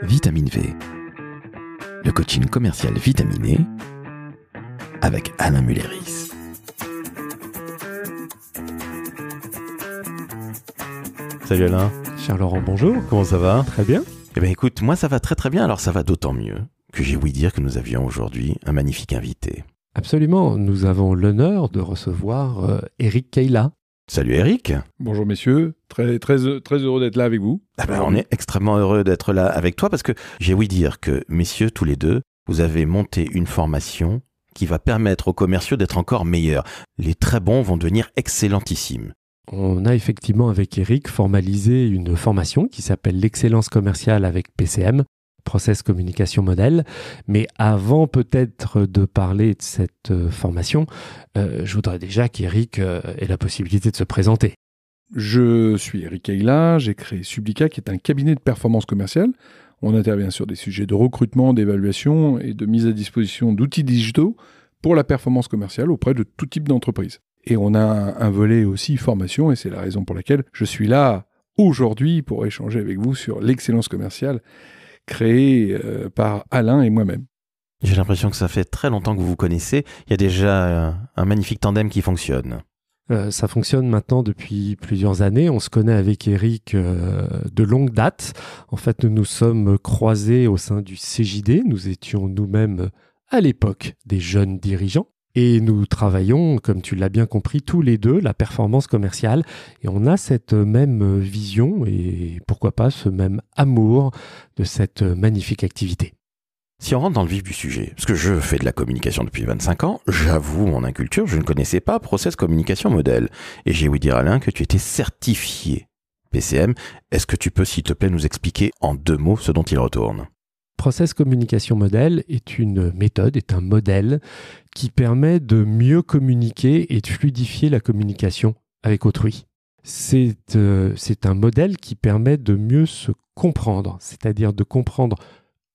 Vitamine V, le coaching commercial vitaminé avec Alain Mulleris. Salut Alain. Cher Laurent, bonjour. Comment ça va ? Très bien. Eh bien écoute, moi ça va très très bien, alors ça va d'autant mieux que j'ai ouï dire que nous avions aujourd'hui un magnifique invité. Absolument, nous avons l'honneur de recevoir Eric Kayla. Salut Eric. Bonjour messieurs, très heureux d'être là avec vous. On est extrêmement heureux d'être là avec toi parce que j'ai ouï dire que, messieurs, tous les deux, vous avez monté une formation qui va permettre aux commerciaux d'être encore meilleurs. Les très bons vont devenir excellentissimes. On a effectivement avec Eric formalisé une formation qui s'appelle l'excellence commerciale avec PCM, Process Communication Model. Mais avant peut-être de parler de cette formation, je voudrais déjà qu'Eric ait la possibilité de se présenter. Je suis Eric Kayla, j'ai créé Sublica qui est un cabinet de performance commerciale. On intervient sur des sujets de recrutement, d'évaluation et de mise à disposition d'outils digitaux pour la performance commerciale auprès de tout type d'entreprise. Et on a un volet aussi formation et c'est la raison pour laquelle je suis là aujourd'hui pour échanger avec vous sur l'excellence commerciale créée par Alain et moi-même. J'ai l'impression que ça fait très longtemps que vous vous connaissez. Il y a déjà un magnifique tandem qui fonctionne. Ça fonctionne maintenant depuis plusieurs années. On se connaît avec Eric de longue date. En fait, nous nous sommes croisés au sein du CJD. Nous étions nous-mêmes à l'époque des jeunes dirigeants. Et nous travaillons, comme tu l'as bien compris, tous les deux, la performance commerciale. Et on a cette même vision et pourquoi pas ce même amour de cette magnifique activité. Si on rentre dans le vif du sujet, parce que je fais de la communication depuis 25 ans, j'avoue mon inculture, je ne connaissais pas Process Communication Model. Et j'ai ouï dire Alain que tu étais certifié PCM. Est-ce que tu peux, s'il te plaît, nous expliquer en 2 mots ce dont il retourne ? Process Communication Model est une méthode, est un modèle qui permet de mieux communiquer et de fluidifier la communication avec autrui. C'est un modèle qui permet de mieux se comprendre, c'est-à-dire de comprendre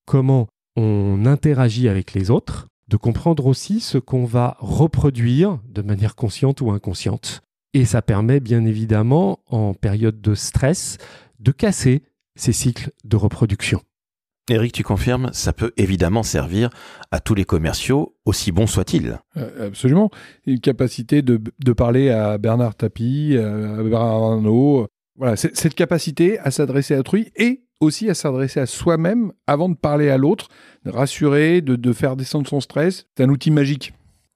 comment on interagit avec les autres, de comprendre aussi ce qu'on va reproduire de manière consciente ou inconsciente. Et ça permet bien évidemment, en période de stress, de casser ces cycles de reproduction. Eric, tu confirmes, ça peut évidemment servir à tous les commerciaux, aussi bons soient-ils. Absolument. Une capacité de parler à Bernard Tapie, à Bernard Arnault. Voilà, cette capacité à s'adresser à autrui et aussi à s'adresser à soi-même avant de parler à l'autre, de rassurer, de faire descendre son stress. C'est un outil magique.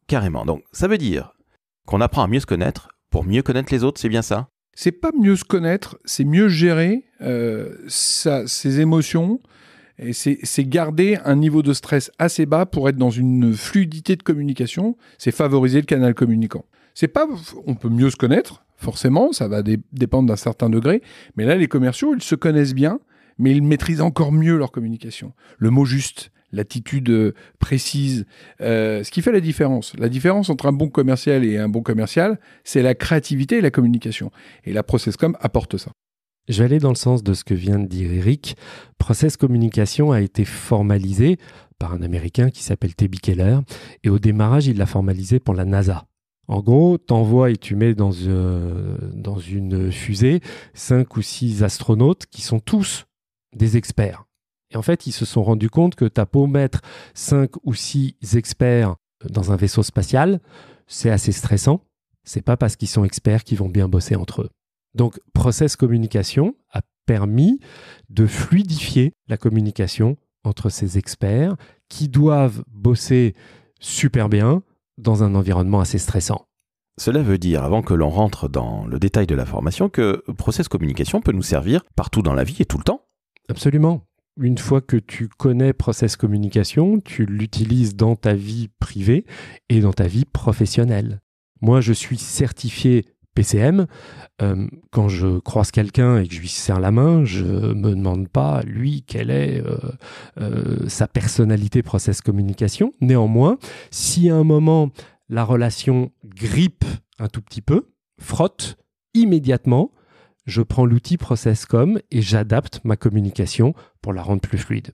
Carrément. Donc, ça veut dire qu'on apprend à mieux se connaître pour mieux connaître les autres, c'est bien ça ? C'est pas mieux se connaître, c'est mieux gérer ses émotions. Et c'est garder un niveau de stress assez bas pour être dans une fluidité de communication. C'est favoriser le canal communicant. C'est pas, on peut mieux se connaître, forcément, ça va dépendre d'un certain degré. Mais là, les commerciaux, ils se connaissent bien, mais ils maîtrisent encore mieux leur communication. Le mot juste, l'attitude précise, ce qui fait la différence. La différence entre un bon commercial et un bon commercial, c'est la créativité et la communication. Et la ProcessCom apporte ça. Je vais aller dans le sens de ce que vient de dire Eric. Process Communication a été formalisé par un Américain qui s'appelle T.B. Keller et au démarrage, il l'a formalisé pour la NASA. En gros, t'envoies et tu mets dans une fusée 5 ou 6 astronautes qui sont tous des experts. Et en fait, ils se sont rendus compte que t'as beau mettre 5 ou 6 experts dans un vaisseau spatial, c'est assez stressant. C'est pas parce qu'ils sont experts qu'ils vont bien bosser entre eux. Donc, Process Communication a permis de fluidifier la communication entre ces experts qui doivent bosser super bien dans un environnement assez stressant. Cela veut dire, avant que l'on rentre dans le détail de la formation, que Process Communication peut nous servir partout dans la vie et tout le temps. Absolument. Une fois que tu connais Process Communication, tu l'utilises dans ta vie privée et dans ta vie professionnelle. Moi, je suis certifié PCM, quand je croise quelqu'un et que je lui serre la main, je me demande pas, lui, quelle est sa personnalité Process Communication. Néanmoins, si à un moment, la relation grippe un tout petit peu, frotte, immédiatement, je prends l'outil ProcessCom et j'adapte ma communication pour la rendre plus fluide.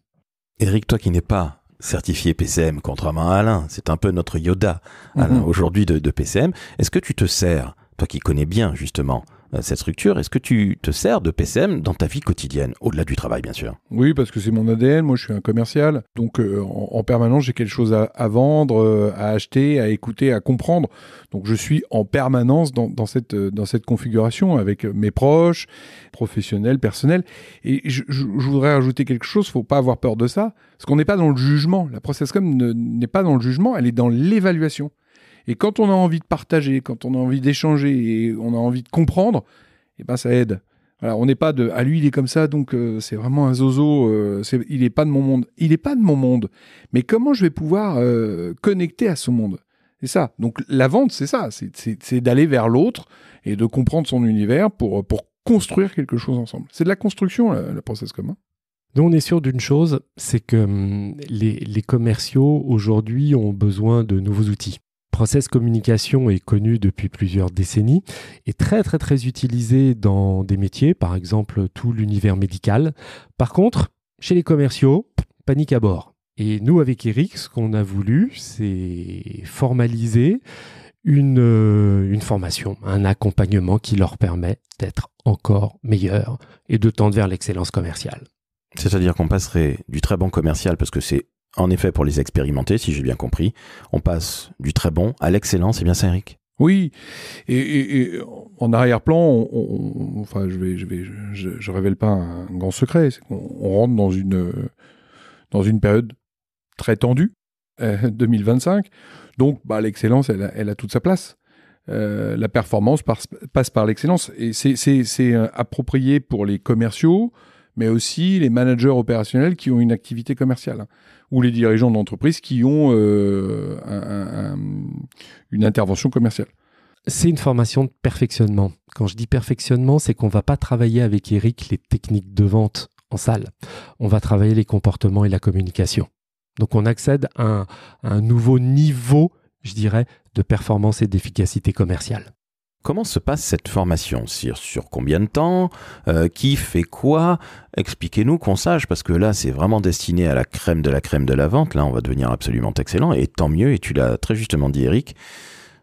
Eric, toi qui n'es pas certifié PCM, contrairement à Alain, c'est un peu notre Yoda, Alain, aujourd'hui de PCM, est-ce que tu te sers, toi qui connais bien justement cette structure. Est-ce que tu te sers de PCM dans ta vie quotidienne, au-delà du travail, bien sûr? Oui, parce que c'est mon ADN. Moi, je suis un commercial. Donc, en permanence, j'ai quelque chose à vendre, à acheter, à écouter, à comprendre. Donc, je suis en permanence dans cette configuration avec mes proches, professionnels, personnels. Et je voudrais rajouter quelque chose. Faut pas avoir peur de ça. Parce qu'on n'est pas dans le jugement. La ProcessCom n'est pas dans le jugement. Elle est dans l'évaluation. Et quand on a envie de partager, quand on a envie d'échanger et on a envie de comprendre, eh ben ça aide. Voilà, on n'est pas de « ah lui il est comme ça donc c'est vraiment un zozo, il n'est pas de mon monde ». Il n'est pas de mon monde. Mais comment je vais pouvoir connecter à son monde? C'est ça. Donc la vente, c'est ça. C'est d'aller vers l'autre et de comprendre son univers pour construire quelque chose ensemble. C'est de la construction, la ProcessCom. Hein. Nous, on est sûr d'une chose, c'est que les commerciaux aujourd'hui ont besoin de nouveaux outils. Process Communication est connu depuis plusieurs décennies et très très très utilisé dans des métiers, par exemple tout l'univers médical. Par contre, chez les commerciaux, panique à bord. Et nous, avec Eric, ce qu'on a voulu, c'est formaliser une formation, un accompagnement qui leur permet d'être encore meilleurs et de tendre vers l'excellence commerciale. C'est-à-dire qu'on passerait du très bon commercial, parce que c'est en effet pour les expérimenter, si j'ai bien compris, on passe du très bon à l'excellent, c'est bien ça, Eric? Oui, et en arrière-plan, enfin, je révèle pas un grand secret, c'est qu'on rentre dans une période très tendue, 2025, donc l'excellence, elle a toute sa place. La performance passe par l'excellence, et c'est approprié pour les commerciaux, mais aussi les managers opérationnels qui ont une activité commerciale, hein, ou les dirigeants d'entreprise qui ont une intervention commerciale. C'est une formation de perfectionnement. Quand je dis perfectionnement, c'est qu'on ne va pas travailler avec Eric les techniques de vente en salle. On va travailler les comportements et la communication. Donc on accède à un nouveau niveau, je dirais, de performance et d'efficacité commerciale. Comment se passe cette formation? Sur combien de temps? Qui fait quoi? Expliquez-nous qu'on sache, parce que là, c'est vraiment destiné à la crème de la vente. Là, on va devenir absolument excellent, et tant mieux, et tu l'as très justement dit, Eric.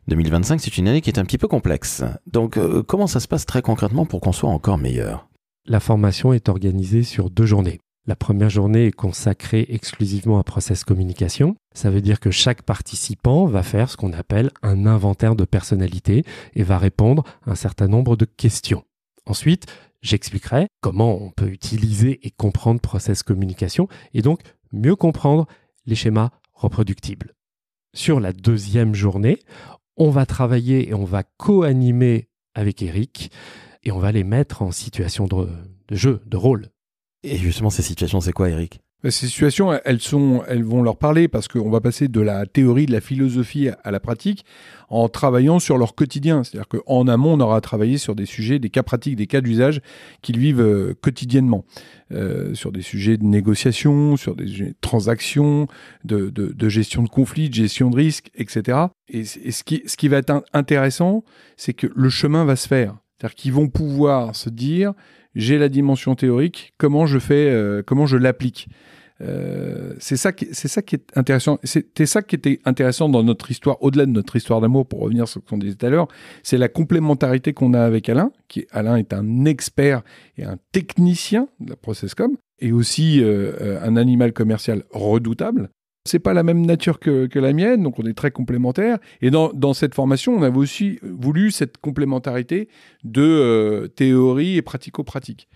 2025, c'est une année qui est un petit peu complexe. Donc, comment ça se passe très concrètement pour qu'on soit encore meilleur? La formation est organisée sur 2 journées. La première journée est consacrée exclusivement à Process Communication. Ça veut dire que chaque participant va faire ce qu'on appelle un inventaire de personnalité et va répondre à un certain nombre de questions. Ensuite, j'expliquerai comment on peut utiliser et comprendre Process Communication et donc mieux comprendre les schémas reproductibles. Sur la deuxième journée, on va travailler et on va co-animer avec Eric et on va les mettre en situation de jeu, de rôle. Et justement, ces situations, c'est quoi, Eric? Ces situations, elles vont leur parler parce qu'on va passer de la théorie, de la philosophie à la pratique en travaillant sur leur quotidien. C'est-à-dire qu'en amont, on aura travaillé sur des sujets, des cas pratiques, des cas d'usage qu'ils vivent quotidiennement. Sur des sujets de négociation, sur des sujets de transactions, de gestion de conflits, de gestion de risques, etc. Et ce qui va être intéressant, c'est que le chemin va se faire. C'est-à-dire qu'ils vont pouvoir se dire... J'ai la dimension théorique, comment je l'applique. C'est ça qui est intéressant. C'était ça qui était intéressant dans notre histoire, au-delà de notre histoire d'amour, pour revenir sur ce qu'on disait tout à l'heure, c'est la complémentarité qu'on a avec Alain. Alain est un expert et un technicien de la ProcessCom, et aussi un animal commercial redoutable. C'est pas la même nature que la mienne, donc on est très complémentaires. Et dans cette formation, on avait aussi voulu cette complémentarité de théorie et pratico-pratique.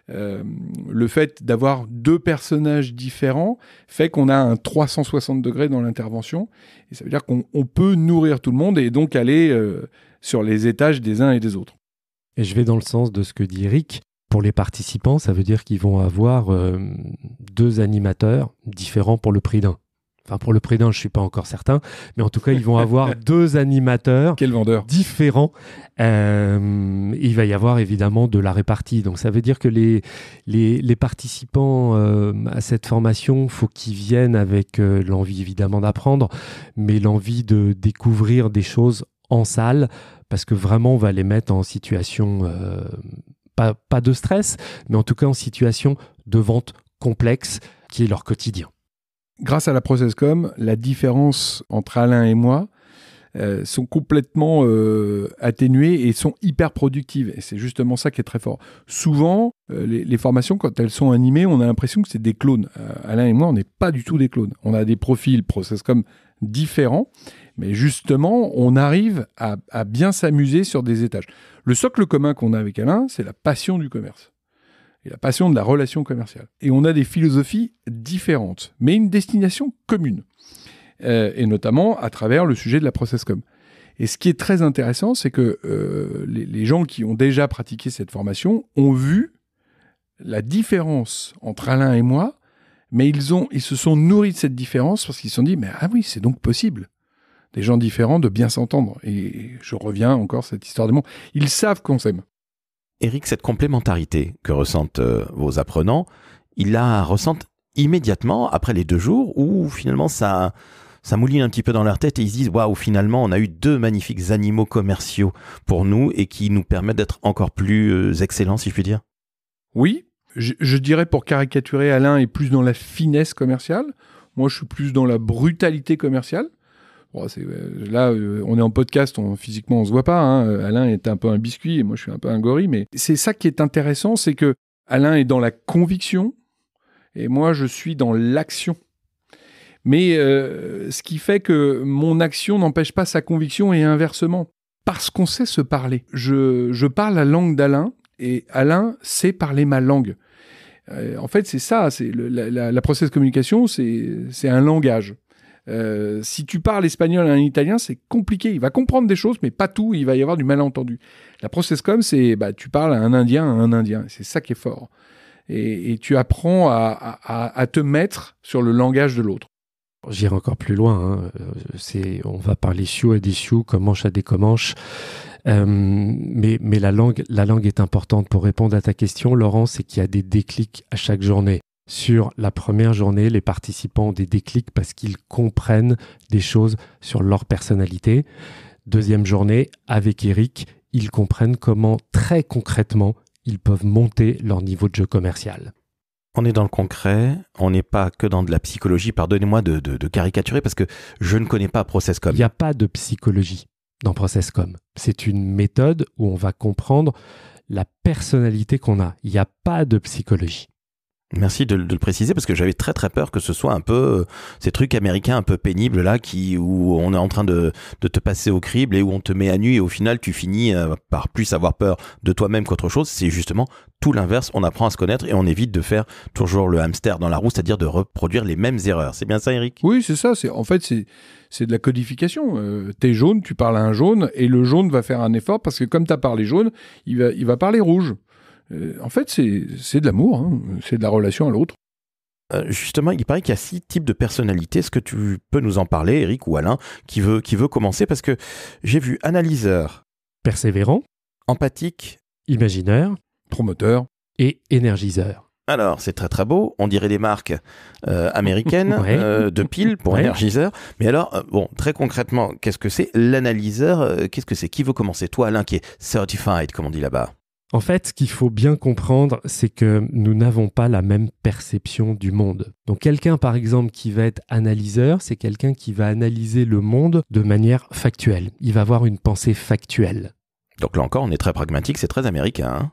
Le fait d'avoir 2 personnages différents fait qu'on a un 360 degrés dans l'intervention. Et ça veut dire qu'on peut nourrir tout le monde et donc aller sur les étages des uns et des autres. Et je vais dans le sens de ce que dit Eric. Pour les participants, ça veut dire qu'ils vont avoir 2 animateurs différents pour le prix d'un. Enfin, pour le prix d'un, je ne suis pas encore certain. Mais en tout cas, ils vont avoir 2 animateurs différents. Il va y avoir évidemment de la répartie. Donc, ça veut dire que les participants à cette formation, il faut qu'ils viennent avec l'envie évidemment d'apprendre, mais l'envie de découvrir des choses en salle, parce que vraiment, on va les mettre en situation, pas de stress, mais en tout cas en situation de vente complexe, qui est leur quotidien. Grâce à la ProcessCom, la différence entre Alain et moi, sont complètement atténuées et sont hyper productives. Et c'est justement ça qui est très fort. Souvent, les formations, quand elles sont animées, on a l'impression que c'est des clones. Alain et moi, on n'est pas du tout des clones. On a des profils ProcessCom différents, mais justement, on arrive à bien s'amuser sur des étages. Le socle commun qu'on a avec Alain, c'est la passion du commerce et la passion de la relation commerciale. Et on a des philosophies différentes, mais une destination commune. Et notamment à travers le sujet de la ProcessCom. Et ce qui est très intéressant, c'est que les gens qui ont déjà pratiqué cette formation ont vu la différence entre Alain et moi, mais ils se sont nourris de cette différence parce qu'ils se sont dit, mais ah oui, c'est donc possible. Des gens différents de bien s'entendre. Et je reviens encore à cette histoire de monde. Ils savent qu'on s'aime. Éric, cette complémentarité que ressentent vos apprenants, ils la ressentent immédiatement après les 2 jours où finalement ça mouline un petit peu dans leur tête et ils se disent « Waouh, finalement, on a eu 2 magnifiques animaux commerciaux pour nous et qui nous permettent d'être encore plus excellents, si je puis dire ». Oui, je dirais pour caricaturer, Alain est plus dans la finesse commerciale. Moi, je suis plus dans la brutalité commerciale. Bon, là, on est en podcast, physiquement, on ne se voit pas. Hein. Alain est un peu un biscuit et moi, je suis un peu un gorille. Mais c'est ça qui est intéressant, c'est que Alain est dans la conviction et moi, je suis dans l'action. Mais ce qui fait que mon action n'empêche pas sa conviction et inversement. Parce qu'on sait se parler. Je parle la langue d'Alain et Alain sait parler ma langue. En fait, c'est ça. La process communication, c'est un langage. Si tu parles espagnol à un italien, c'est compliqué. Il va comprendre des choses, mais pas tout. Il va y avoir du malentendu. La process com, c'est tu parles à un Indien. C'est ça qui est fort. Et tu apprends à te mettre sur le langage de l'autre. J'irai encore plus loin. On va parler sioux à des sioux, comanche à des comanches. Mais la langue est importante pour répondre à ta question, Laurent. C'est qu'il y a des déclics à chaque journée. Sur la première journée, les participants ont des déclics parce qu'ils comprennent des choses sur leur personnalité. Deuxième journée, avec Éric, ils comprennent comment très concrètement ils peuvent monter leur niveau de jeu commercial. On est dans le concret, on n'est pas que dans de la psychologie. Pardonnez-moi de caricaturer parce que je ne connais pas ProcessCom. Il n'y a pas de psychologie dans ProcessCom. C'est une méthode où on va comprendre la personnalité qu'on a. Il n'y a pas de psychologie. Merci de le préciser parce que j'avais très très peur que ce soit un peu ces trucs américains un peu pénibles là où on est en train de te passer au crible et où on te met à nu et au final tu finis par plus avoir peur de toi-même qu'autre chose. C'est justement tout l'inverse, on apprend à se connaître et on évite de faire toujours le hamster dans la roue, c'est-à-dire de reproduire les mêmes erreurs. C'est bien ça, Éric ? Oui, c'est ça. En fait, c'est de la codification. T'es jaune, tu parles à un jaune et le jaune va faire un effort parce que comme t'as parlé jaune, il va parler rouge. En fait, c'est de l'amour, hein. C'est de la relation à l'autre. Justement, il paraît qu'il y a 6 types de personnalités. Est-ce que tu peux nous en parler, Éric ou Alain, qui veut commencer ? Parce que j'ai vu analyseur, persévérant, empathique, imaginaire, promoteur et énergiseur. Alors, c'est très très beau. On dirait des marques américaines de piles pour énergiseur. Mais alors, très concrètement, qu'est-ce que c'est l'analyseur ? Qu'est-ce que c'est ? Qui veut commencer ? Toi, Alain, qui est certified, comme on dit là-bas. En fait, ce qu'il faut bien comprendre, c'est que nous n'avons pas la même perception du monde. Donc quelqu'un, par exemple, qui va être analyseur, c'est quelqu'un qui va analyser le monde de manière factuelle. Il va avoir une pensée factuelle. Donc là encore, on est très pragmatique, c'est très américain. Hein ?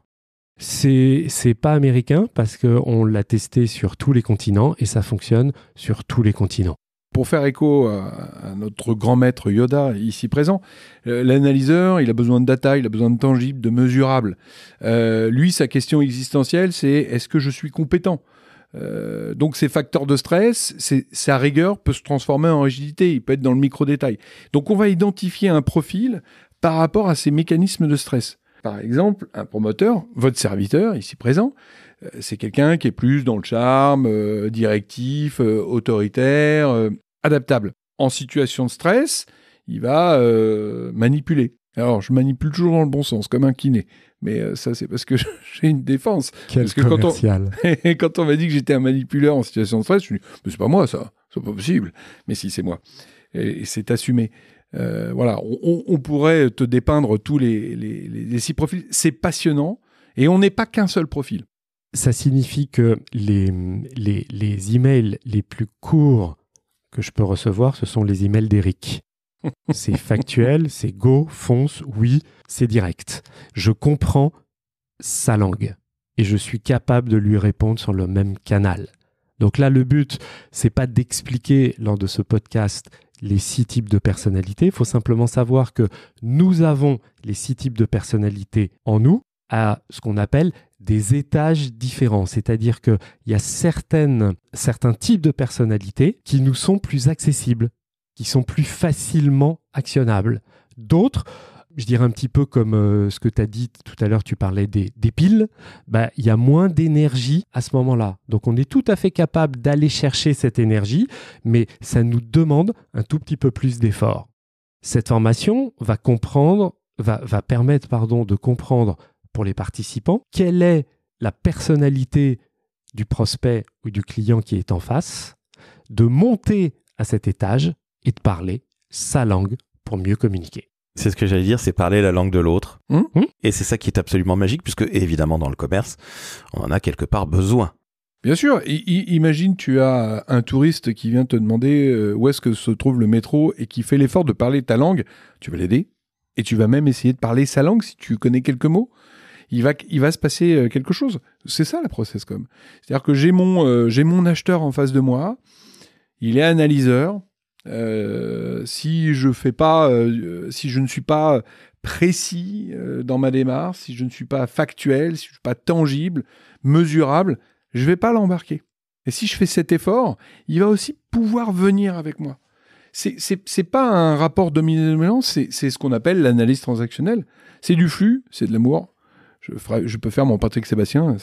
C'est pas américain parce qu'on l'a testé sur tous les continents et ça fonctionne sur tous les continents. Pour faire écho à notre grand maître Yoda, ici présent, l'analyseur, il a besoin de data, il a besoin de tangible, de mesurable. Lui, sa question existentielle, c'est est-ce que je suis compétent ? Donc ces facteurs de stress, sa rigueur peut se transformer en rigidité, il peut être dans le micro-détail. Donc on va identifier un profil par rapport à ces mécanismes de stress. Par exemple, un promoteur, votre serviteur, ici présent, c'est quelqu'un qui est plus dans le charme, directif, autoritaire, adaptable. En situation de stress, il va manipuler. Alors, je manipule toujours dans le bon sens, comme un kiné. Mais ça, c'est parce que j'ai une défense. Quel parce que commercial. quand on m'a dit que j'étais un manipuleur en situation de stress, je me suis dit, mais c'est pas moi, ça. C'est pas possible. Mais si, c'est moi. Et c'est assumé. Voilà, on pourrait te dépeindre tous les 6 profils. C'est passionnant. Et on n'est pas qu'un seul profil. Ça signifie que les emails les plus courts que je peux recevoir, ce sont les emails d'Éric. C'est factuel, c'est go, fonce, oui, c'est direct. Je comprends sa langue et je suis capable de lui répondre sur le même canal. Donc là, le but, c'est pas d'expliquer lors de ce podcast les 6 types de personnalités. Il faut simplement savoir que nous avons les 6 types de personnalités en nous à ce qu'on appelle des étages différents. C'est-à-dire qu'il y a certains types de personnalités qui nous sont plus accessibles, qui sont plus facilement actionnables. D'autres, je dirais un petit peu comme ce que tu as dit tout à l'heure, tu parlais des piles, il y a moins d'énergie à ce moment-là. Donc on est tout à fait capable d'aller chercher cette énergie, mais ça nous demande un tout petit peu plus d'effort. Cette formation va permettre de comprendre pour les participants quelle est la personnalité du prospect ou du client qui est en face, de monter à cet étage et de parler sa langue pour mieux communiquer. C'est ce que j'allais dire, c'est parler la langue de l'autre. Et c'est ça qui est absolument magique, puisque évidemment dans le commerce, on en a quelque part besoin. Bien sûr, imagine tu as un touriste qui vient te demander où est-ce que se trouve le métro et qui fait l'effort de parler ta langue, tu vas l'aider et tu vas même essayer de parler sa langue si tu connais quelques mots. Il va se passer quelque chose. C'est ça la process com. C'est-à-dire que j'ai mon acheteur en face de moi, il est analyseur. Si je ne suis pas précis dans ma démarche, si je ne suis pas factuel, si je ne suis pas tangible, mesurable, je ne vais pas l'embarquer. Et si je fais cet effort, il va aussi pouvoir venir avec moi. C'est pas un rapport dominant-dominant, c'est ce qu'on appelle l'analyse transactionnelle. C'est du flux, c'est de l'amour. Je peux faire mon Patrick Sébastien.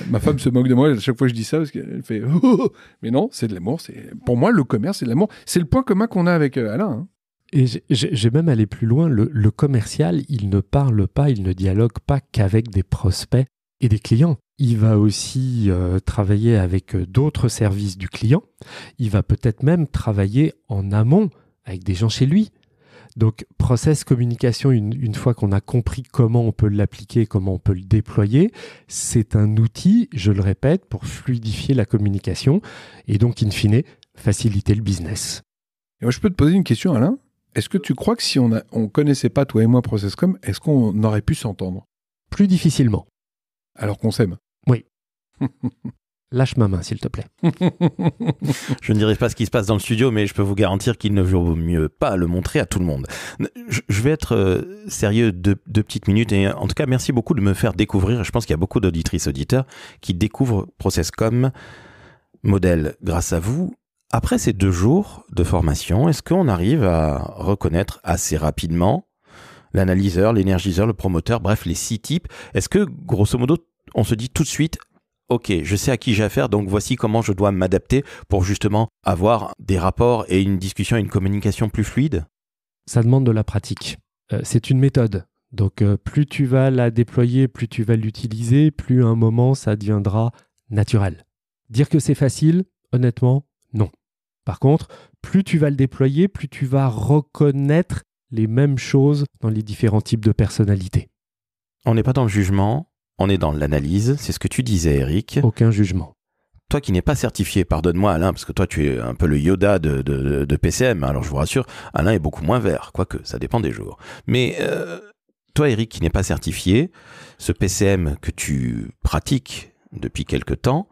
Ma femme se moque de moi à chaque fois que je dis ça parce qu'elle fait oh! Mais non, c'est de l'amour. Pour moi, le commerce, c'est de l'amour. C'est le point commun qu'on a avec Alain. Et j'ai même allé plus loin. Le commercial, il ne parle pas, il ne dialogue pas qu'avec des prospects et des clients. Il va aussi travailler avec d'autres services du client. Il va peut-être même travailler en amont avec des gens chez lui. Donc, process communication, une fois qu'on a compris comment on peut l'appliquer, comment on peut le déployer, c'est un outil, je le répète, pour fluidifier la communication et donc, in fine, faciliter le business. Et moi, je peux te poser une question, Alain. Est-ce que tu crois que si on connaissait pas, toi et moi, ProcessCom, est-ce qu'on aurait pu s'entendre ? Plus difficilement. Alors qu'on s'aime ? Oui. Lâche ma main, s'il te plaît. Je ne dirai pas ce qui se passe dans le studio, mais je peux vous garantir qu'il ne vaut mieux pas le montrer à tout le monde. Je vais être sérieux deux petites minutes. Et en tout cas, merci beaucoup de me faire découvrir. Je pense qu'il y a beaucoup d'auditrices, auditeurs qui découvrent ProcessCom Model grâce à vous. Après ces 2 jours de formation, est-ce qu'on arrive à reconnaître assez rapidement l'analyseur, l'énergiseur, le promoteur, bref, les 6 types? Est-ce que, grosso modo, on se dit tout de suite ok, je sais à qui j'ai affaire, donc voici comment je dois m'adapter pour justement avoir des rapports et une discussion et une communication plus fluide? Ça demande de la pratique. C'est une méthode. Donc, plus tu vas la déployer, plus tu vas l'utiliser, plus à un moment, ça deviendra naturel. Dire que c'est facile, honnêtement, non. Par contre, plus tu vas le déployer, plus tu vas reconnaître les mêmes choses dans les différents types de personnalités. On n'est pas dans le jugement. On est dans l'analyse, c'est ce que tu disais, Eric. Aucun jugement. Toi qui n'es pas certifié, pardonne-moi Alain, parce que toi tu es un peu le Yoda de PCM, alors je vous rassure, Alain est beaucoup moins vert, quoique ça dépend des jours. Mais toi Eric qui n'es pas certifié, ce PCM que tu pratiques depuis quelque temps,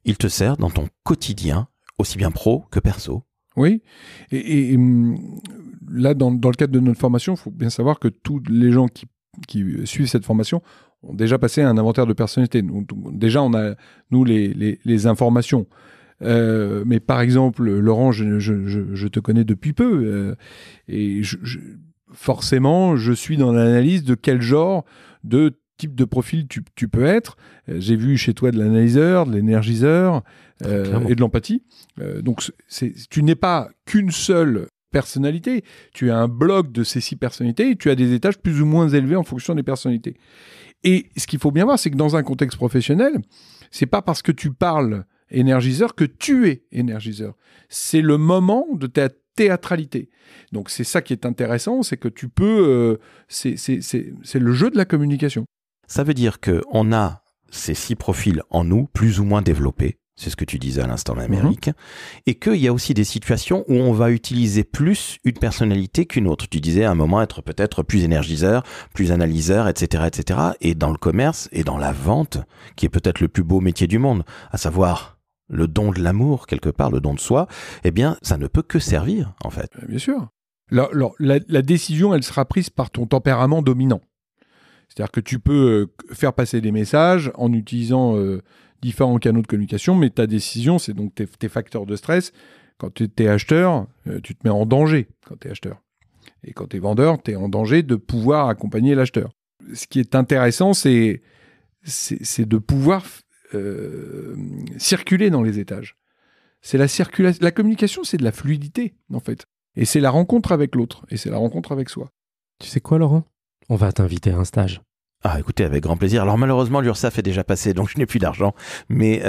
il te sert dans ton quotidien, aussi bien pro que perso. Oui, et là dans le cadre de notre formation, il faut bien savoir que tous les gens qui suivent cette formation ont déjà passé un inventaire de personnalité. Déjà, on a, nous, les informations. Mais par exemple, Laurent, je te connais depuis peu. Et forcément, je suis dans l'analyse de quel genre de type de profil tu peux être. J'ai vu chez toi de l'analyseur, de l'énergiseur et de l'empathie. Donc, tu n'es pas qu'une seule personnalité. Tu as un bloc de ces 6 personnalités et tu as des étages plus ou moins élevés en fonction des personnalités. Et ce qu'il faut bien voir, c'est que dans un contexte professionnel, c'est pas parce que tu parles énergiseur que tu es énergiseur. C'est le moment de ta théâtralité. Donc c'est ça qui est intéressant, c'est que tu peux... c'est le jeu de la communication. Ça veut dire qu'on a ces 6 profils en nous, plus ou moins développés. c'est ce que tu disais à l'instant même, Eric, et qu'il y a aussi des situations où on va utiliser plus une personnalité qu'une autre. Tu disais à un moment être peut-être plus énergiseur, plus analyseur, etc., etc. Et dans le commerce et dans la vente, qui est peut-être le plus beau métier du monde, à savoir le don de l'amour, quelque part, le don de soi, eh bien, ça ne peut que servir, en fait. Bien sûr. La décision, elle sera prise par ton tempérament dominant. C'est-à-dire que tu peux faire passer des messages en utilisant différents canaux de communication, mais ta décision, c'est donc tes facteurs de stress. Quand tu es acheteur, tu te mets en danger quand tu es acheteur. Et quand tu es vendeur, tu es en danger de pouvoir accompagner l'acheteur. Ce qui est intéressant, c'est de pouvoir circuler dans les étages. C'est la circulation. La communication, c'est de la fluidité, en fait. Et c'est la rencontre avec l'autre. Et c'est la rencontre avec soi. Tu sais quoi, Laurent ? On va t'inviter à un stage. Ah, écoutez, avec grand plaisir. Alors malheureusement, l'URSSAF est déjà passé, donc je n'ai plus d'argent. Mais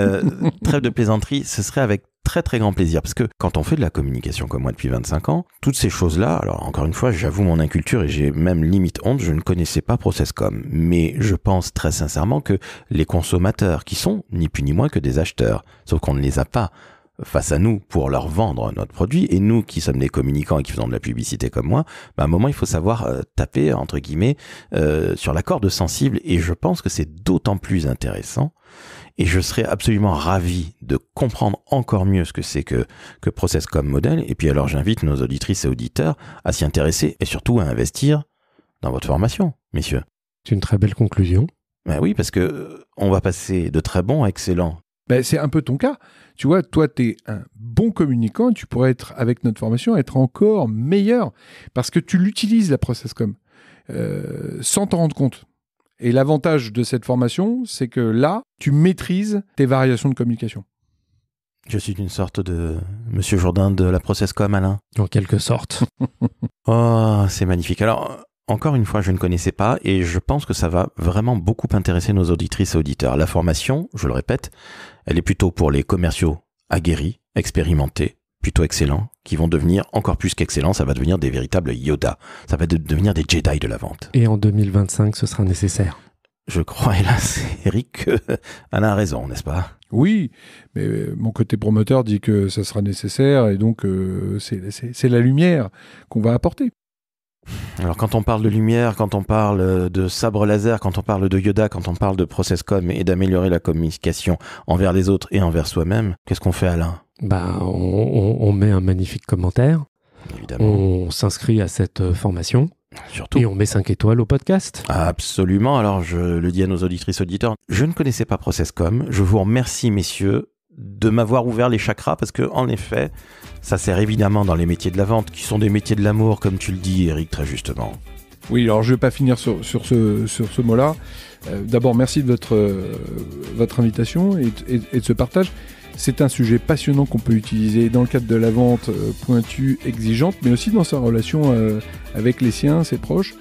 trêve de plaisanterie, ce serait avec très très grand plaisir. Parce que quand on fait de la communication comme moi depuis 25 ans, toutes ces choses-là, alors encore une fois, j'avoue mon inculture et j'ai même limite honte, je ne connaissais pas ProcessCom. Mais je pense très sincèrement que les consommateurs, qui sont ni plus ni moins que des acheteurs, sauf qu'on ne les a pas face à nous pour leur vendre notre produit, et nous qui sommes des communicants et qui faisons de la publicité comme moi, à un moment il faut savoir taper entre guillemets sur la corde sensible, et je pense que c'est d'autant plus intéressant, et je serais absolument ravi de comprendre encore mieux ce que c'est que ProcessCom Model. Et puis alors j'invite nos auditrices et auditeurs à s'y intéresser et surtout à investir dans votre formation, messieurs. C'est une très belle conclusion. Ben oui, parce que on va passer de très bon à excellent. Ben, c'est un peu ton cas. Tu vois, toi, tu es un bon communicant, tu pourrais être, avec notre formation, être encore meilleur parce que tu l'utilises, la ProcessCom, sans t'en rendre compte. Et l'avantage de cette formation, c'est que là, tu maîtrises tes variations de communication. Je suis une sorte de Monsieur Jourdain de la ProcessCom, Alain. En quelque sorte. Oh, c'est magnifique. Alors, encore une fois, je ne connaissais pas et je pense que ça va vraiment beaucoup intéresser nos auditrices et auditeurs. La formation, je le répète, elle est plutôt pour les commerciaux aguerris, expérimentés, plutôt excellents, qui vont devenir encore plus qu'excellents. Ça va devenir des véritables Yoda. Ça va devenir des Jedi de la vente. Et en 2025, ce sera nécessaire. Je crois, hélas, Eric, Alain a raison, n'est-ce pas ? Oui, mais mon côté promoteur dit que ça sera nécessaire et donc c'est la lumière qu'on va apporter. Alors quand on parle de lumière, quand on parle de sabre laser, quand on parle de Yoda, quand on parle de ProcessCom et d'améliorer la communication envers les autres et envers soi-même, qu'est-ce qu'on fait, Alain ? On met un magnifique commentaire, évidemment. On s'inscrit à cette formation. Surtout. Et on met 5 étoiles au podcast. Absolument. Alors, je le dis à nos auditrices auditeurs, je ne connaissais pas ProcessCom. Je vous remercie, messieurs, de m'avoir ouvert les chakras parce que, en effet, ça sert évidemment dans les métiers de la vente, qui sont des métiers de l'amour, comme tu le dis, Eric, très justement. Oui, alors je ne vais pas finir sur ce mot-là. D'abord, merci de votre invitation et de ce partage. C'est un sujet passionnant qu'on peut utiliser dans le cadre de la vente pointue, exigeante, mais aussi dans sa relation avec les siens, ses proches,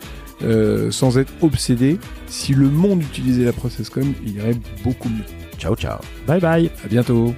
sans être obsédé. Si le monde utilisait la ProcessCom, il irait beaucoup mieux. Ciao, ciao. Bye bye. À bientôt.